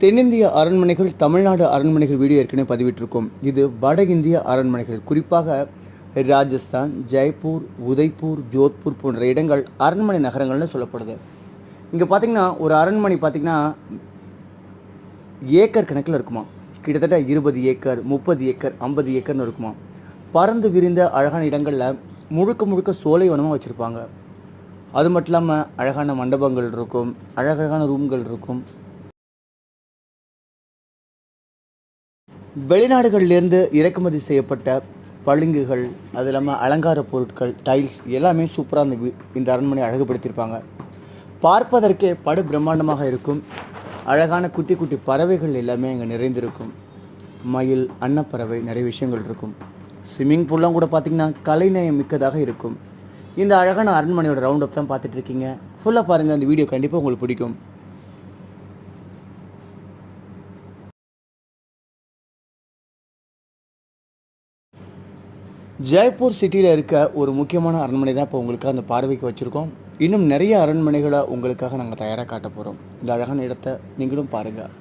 தென்னிந்திய அரண்மனைகள், தமிழ்நாடு அரண்மனைகள் வீடியோ ஏற்கனவே பதிவிட்டிருக்கோம். இது வட இந்திய அரண்மனைகள், குறிப்பாக ராஜஸ்தான், ஜெய்ப்பூர், உதய்பூர், ஜோத்பூர் போன்ற இடங்கள் அரண்மனை நகரங்கள்னு சொல்லப்படுது. இங்கே பார்த்திங்கன்னா ஒரு அரண்மனை பார்த்திங்கன்னா ஏக்கர் கணக்கில் இருக்குமா. கிட்டத்தட்ட 20 ஏக்கர், 30 ஏக்கர், 50 ஏக்கர்னு இருக்குமா. பறந்து விரிந்த அழகான இடங்களில் முழுக்க முழுக்க சோலைவனமாக வச்சுருப்பாங்க. அது மட்டும் இல்லாமல் அழகான மண்டபங்கள் இருக்கும், அழகழகான ரூம்கள் இருக்கும். வெளிநாடுகளிலிருந்து இறக்குமதி செய்யப்பட்ட பளிங்குகள், அது இல்லாமல் அலங்கார பொருட்கள், டைல்ஸ் எல்லாமே சூப்பராக இந்த அரண்மனை அழகுபடுத்தியிருப்பாங்க. பார்ப்பதற்கே படு பிரம்மாண்டமாக இருக்கும். அழகான குட்டி குட்டி பறவைகள் எல்லாமே அங்கே நிறைந்திருக்கும். மயில், அன்னப்பறவை, நிறைய விஷயங்கள் இருக்கும். ஸ்விம்மிங் பூல்லாம் கூட பார்த்திங்கன்னா கலைநயம் மிக்கதாக இருக்கும். இந்த அழகான அரண்மனையோட ரவுண்ட் அப் தான் பார்த்துட்டு இருக்கீங்க. ஃபுல்லாக பாருங்கள், அந்த வீடியோ கண்டிப்பாக உங்களுக்கு பிடிக்கும். ஜெய்ப்பூர் சிட்டியில் இருக்க ஒரு முக்கியமான அரண்மனை தான் இப்போ உங்களுக்கு அந்த பார்வைக்கு வச்சுருக்கோம். இன்னும் நிறைய அரண்மனைகளை உங்களுக்காக நாங்கள் தயாராக காட்ட போகிறோம். இந்த அழகான இடத்த நீங்களும் பாருங்கள்.